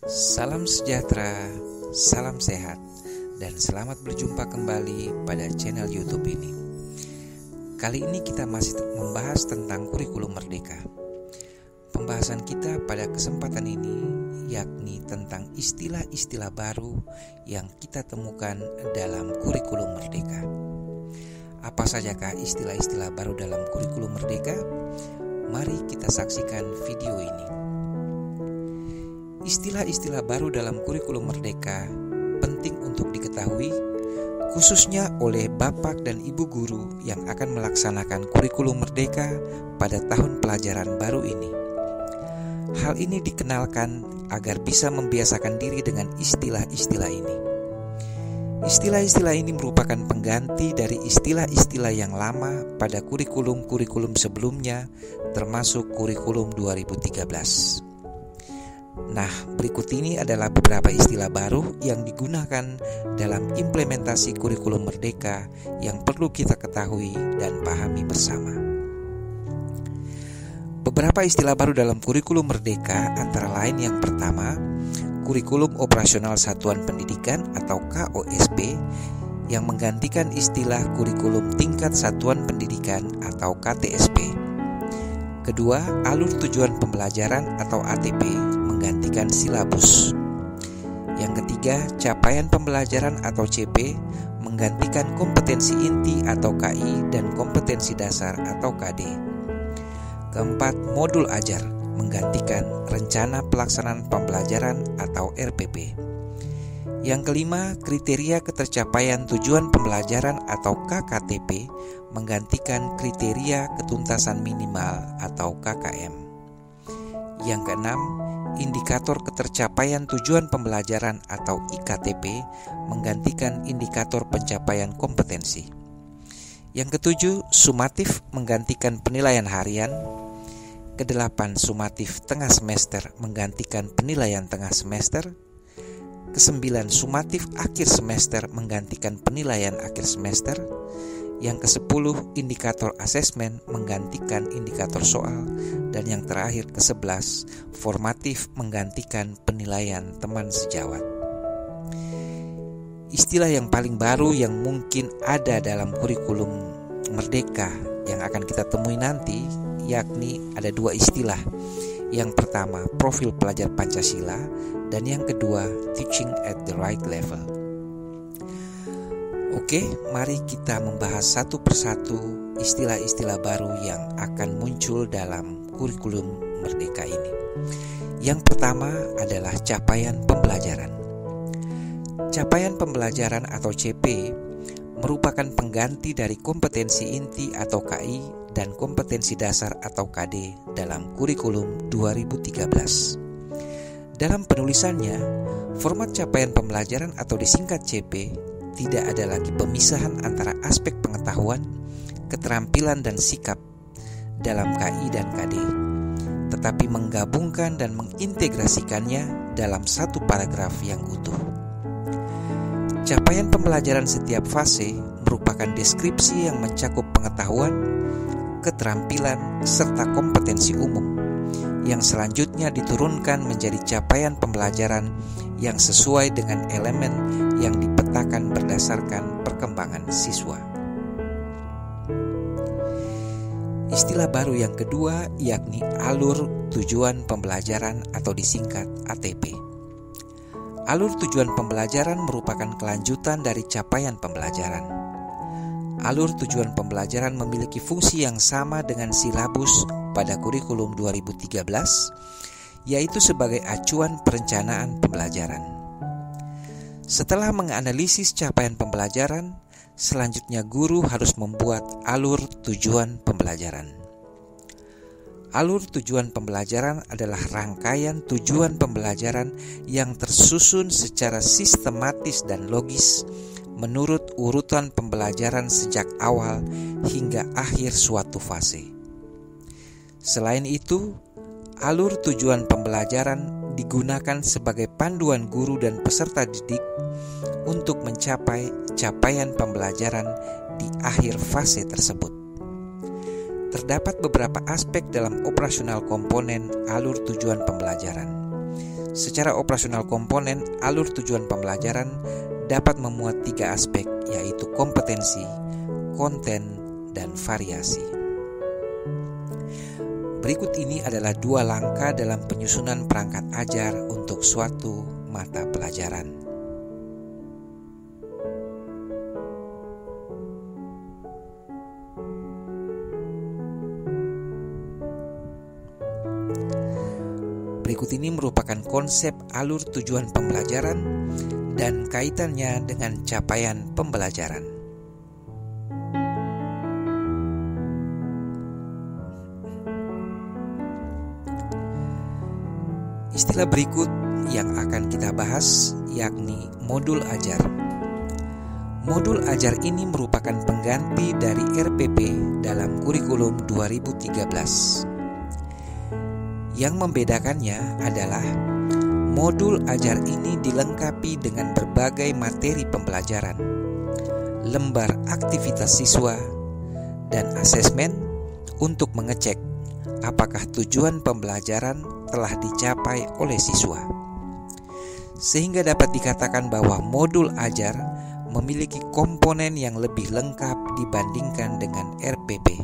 Salam sejahtera, salam sehat, dan selamat berjumpa kembali pada channel YouTube ini. Kali ini kita masih membahas tentang kurikulum merdeka. Pembahasan kita pada kesempatan ini yakni tentang istilah-istilah baru yang kita temukan dalam kurikulum merdeka. Apa sajakah istilah-istilah baru dalam kurikulum merdeka? Mari kita saksikan video ini. Istilah-istilah baru dalam kurikulum merdeka penting untuk diketahui, khususnya oleh bapak dan ibu guru yang akan melaksanakan kurikulum merdeka pada tahun pelajaran baru ini. Hal ini dikenalkan agar bisa membiasakan diri dengan istilah-istilah ini. Istilah-istilah ini merupakan pengganti dari istilah-istilah yang lama pada kurikulum-kurikulum sebelumnya, termasuk kurikulum 2013. Nah, berikut ini adalah beberapa istilah baru yang digunakan dalam implementasi kurikulum merdeka yang perlu kita ketahui dan pahami bersama. Beberapa istilah baru dalam kurikulum merdeka antara lain yang pertama, Kurikulum Operasional Satuan Pendidikan atau KOSP yang menggantikan istilah Kurikulum Tingkat Satuan Pendidikan atau KTSP. Kedua, Alur Tujuan Pembelajaran atau ATP menggantikan silabus. Yang ketiga, Capaian Pembelajaran atau CP menggantikan Kompetensi Inti atau KI dan Kompetensi Dasar atau KD. Keempat, Modul Ajar menggantikan Rencana Pelaksanaan Pembelajaran atau RPP. Yang kelima, Kriteria Ketercapaian Tujuan Pembelajaran atau KKTP menggantikan Kriteria Ketuntasan Minimal atau KKM. Yang keenam, Indikator Ketercapaian Tujuan Pembelajaran atau IKTP menggantikan Indikator Pencapaian Kompetensi. Yang ketujuh, Sumatif menggantikan Penilaian Harian. Kedelapan, Sumatif Tengah Semester menggantikan Penilaian Tengah Semester. Kesembilan, Sumatif Akhir Semester menggantikan Penilaian Akhir Semester. Yang kesepuluh, Indikator Asesmen menggantikan Indikator Soal. Dan yang terakhir, ke-11, Formatif menggantikan Penilaian Teman Sejawat. Istilah yang paling baru yang mungkin ada dalam kurikulum merdeka yang akan kita temui nanti yakni ada dua istilah. Yang pertama, profil pelajar Pancasila, dan yang kedua, teaching at the right level. Oke, mari kita membahas satu persatu istilah-istilah baru yang akan muncul dalam kurikulum merdeka ini. Yang pertama adalah capaian pembelajaran. Capaian pembelajaran atau CP merupakan pengganti dari kompetensi inti atau KI dan kompetensi dasar atau KD dalam kurikulum 2013. Dalam penulisannya, format capaian pembelajaran atau disingkat CP tidak ada lagi pemisahan antara aspek pengetahuan, keterampilan dan sikap dalam KI dan KD, tetapi menggabungkan dan mengintegrasikannya dalam satu paragraf yang utuh. Capaian pembelajaran setiap fase merupakan deskripsi yang mencakup pengetahuan, keterampilan, serta kompetensi umum yang selanjutnya diturunkan menjadi capaian pembelajaran yang sesuai dengan elemen yang dipetakan berdasarkan perkembangan siswa. Istilah baru yang kedua yakni Alur Tujuan Pembelajaran atau disingkat ATP. Alur tujuan pembelajaran merupakan kelanjutan dari capaian pembelajaran. Alur tujuan pembelajaran memiliki fungsi yang sama dengan silabus pada kurikulum 2013, yaitu sebagai acuan perencanaan pembelajaran. Setelah menganalisis capaian pembelajaran, selanjutnya guru harus membuat alur tujuan pembelajaran. Alur tujuan pembelajaran adalah rangkaian tujuan pembelajaran yang tersusun secara sistematis dan logis menurut urutan pembelajaran sejak awal hingga akhir suatu fase. Selain itu, alur tujuan pembelajaran digunakan sebagai panduan guru dan peserta didik untuk mencapai capaian pembelajaran di akhir fase tersebut. Terdapat beberapa aspek dalam operasional komponen alur tujuan pembelajaran. Secara operasional komponen, alur tujuan pembelajaran dapat memuat 3 aspek, yaitu kompetensi, konten, dan variasi. Berikut ini adalah 2 langkah dalam penyusunan perangkat ajar untuk suatu mata pelajaran. Berikut ini merupakan konsep alur tujuan pembelajaran dan kaitannya dengan capaian pembelajaran. Istilah berikut yang akan kita bahas yakni modul ajar. Modul ajar ini merupakan pengganti dari RPP dalam kurikulum 2013. Yang membedakannya adalah modul ajar ini dilengkapi dengan berbagai materi pembelajaran, lembar aktivitas siswa, dan asesmen untuk mengecek apakah tujuan pembelajaran telah dicapai oleh siswa. Sehingga dapat dikatakan bahwa modul ajar memiliki komponen yang lebih lengkap dibandingkan dengan RPP.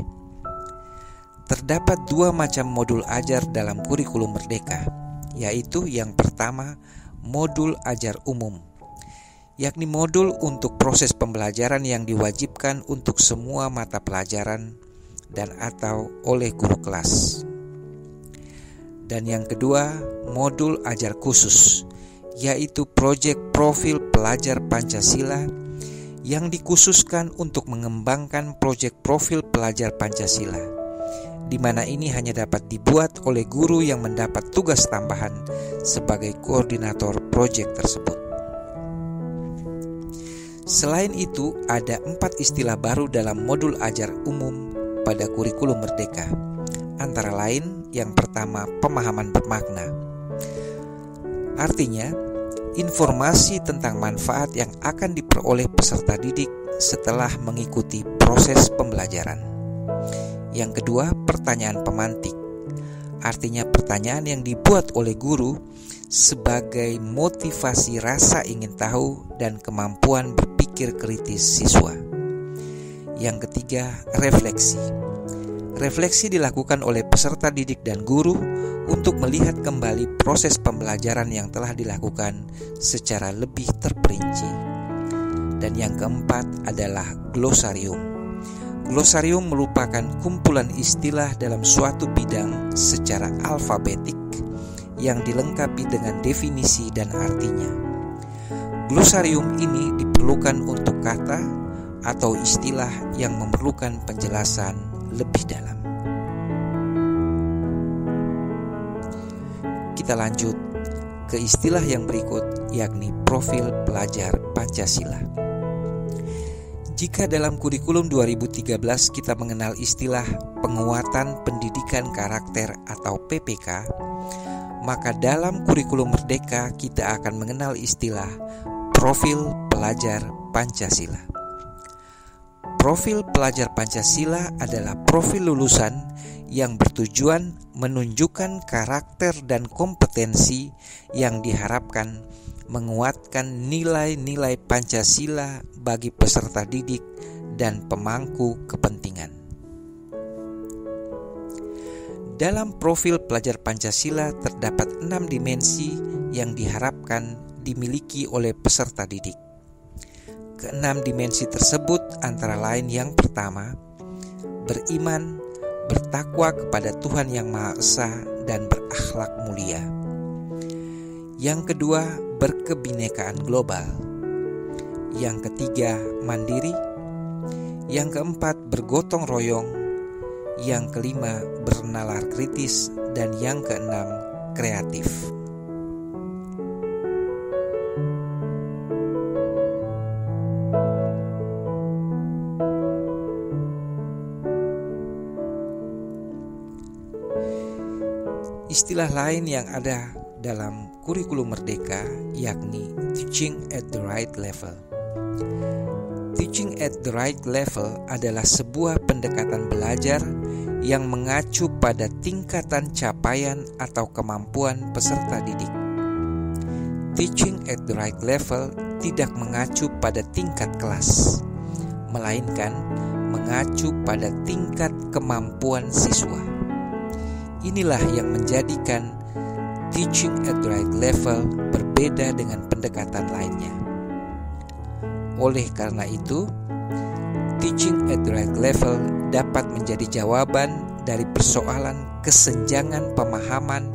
Terdapat 2 macam modul ajar dalam kurikulum Merdeka, yaitu yang pertama, modul ajar umum, yakni modul untuk proses pembelajaran yang diwajibkan untuk semua mata pelajaran dan atau oleh guru kelas. Dan yang kedua, modul ajar khusus, yaitu proyek profil pelajar Pancasila yang dikhususkan untuk mengembangkan proyek profil pelajar Pancasila, di mana ini hanya dapat dibuat oleh guru yang mendapat tugas tambahan sebagai koordinator proyek tersebut. Selain itu, ada 4 istilah baru dalam modul ajar umum pada kurikulum Merdeka. Antara lain, yang pertama, pemahaman bermakna. Artinya, informasi tentang manfaat yang akan diperoleh peserta didik setelah mengikuti proses pembelajaran. Yang kedua, pertanyaan pemantik. Artinya pertanyaan yang dibuat oleh guru sebagai motivasi rasa ingin tahu dan kemampuan berpikir kritis siswa. Yang ketiga, refleksi. Refleksi dilakukan oleh peserta didik dan guru untuk melihat kembali proses pembelajaran yang telah dilakukan secara lebih terperinci. Dan yang keempat adalah glosarium. Glosarium merupakan kumpulan istilah dalam suatu bidang secara alfabetik yang dilengkapi dengan definisi dan artinya. Glosarium ini diperlukan untuk kata atau istilah yang memerlukan penjelasan lebih dalam. Kita lanjut ke istilah yang berikut, yakni profil pelajar Pancasila. Jika dalam kurikulum 2013 kita mengenal istilah penguatan pendidikan karakter atau PPK, maka dalam kurikulum Merdeka kita akan mengenal istilah profil pelajar Pancasila. Profil pelajar Pancasila adalah profil lulusan yang bertujuan menunjukkan karakter dan kompetensi yang diharapkan menguatkan nilai-nilai Pancasila bagi peserta didik dan pemangku kepentingan. Dalam profil pelajar Pancasila terdapat 6 dimensi yang diharapkan dimiliki oleh peserta didik. Ke-6 dimensi tersebut antara lain yang pertama, beriman, bertakwa kepada Tuhan Yang Maha Esa dan berakhlak mulia. Yang kedua, berkebinekaan global. Yang ketiga, mandiri. Yang keempat, bergotong royong. Yang kelima, bernalar kritis. Dan yang keenam, kreatif. Istilah lain yang ada dalam kurikulum Merdeka yakni teaching at the right level. Teaching at the right level adalah sebuah pendekatan belajar yang mengacu pada tingkatan capaian atau kemampuan peserta didik. Teaching at the right level tidak mengacu pada tingkat kelas, melainkan mengacu pada tingkat kemampuan siswa. Inilah yang menjadikan teaching at the right level berbeda dengan pendekatan lainnya. Oleh karena itu, teaching at the right level dapat menjadi jawaban dari persoalan kesenjangan pemahaman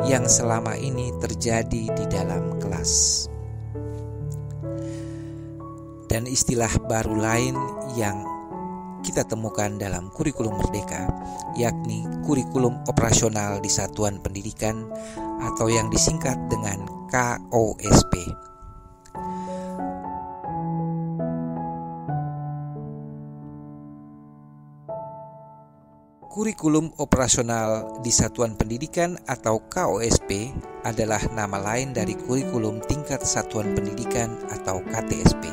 yang selama ini terjadi di dalam kelas. Dan istilah baru lain yang kita temukan dalam kurikulum Merdeka, yakni kurikulum operasional di satuan pendidikan atau yang disingkat dengan KOSP. Kurikulum operasional di satuan pendidikan atau KOSP adalah nama lain dari kurikulum tingkat satuan pendidikan atau KTSP.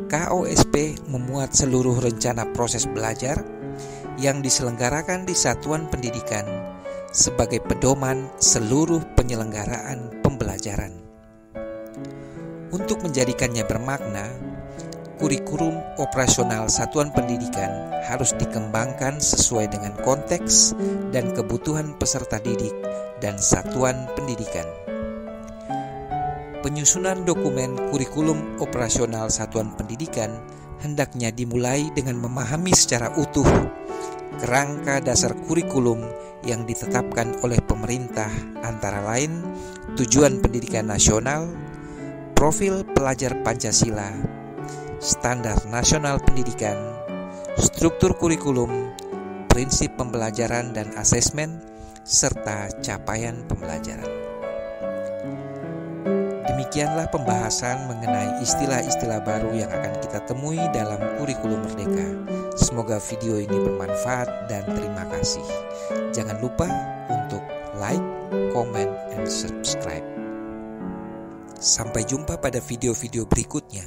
KOSP memuat seluruh rencana proses belajar yang diselenggarakan di satuan pendidikan sebagai pedoman seluruh penyelenggaraan pembelajaran. Untuk menjadikannya bermakna, kurikulum operasional satuan pendidikan harus dikembangkan sesuai dengan konteks dan kebutuhan peserta didik dan satuan pendidikan. Penyusunan dokumen kurikulum operasional satuan pendidikan hendaknya dimulai dengan memahami secara utuh kerangka dasar kurikulum yang ditetapkan oleh pemerintah, antara lain tujuan pendidikan nasional, profil pelajar Pancasila, standar nasional pendidikan, struktur kurikulum, prinsip pembelajaran dan asesmen, serta capaian pembelajaran. Demikianlah pembahasan mengenai istilah-istilah baru yang akan kita temui dalam kurikulum Merdeka. Semoga video ini bermanfaat dan terima kasih. Jangan lupa untuk like, comment, and subscribe. Sampai jumpa pada video-video berikutnya.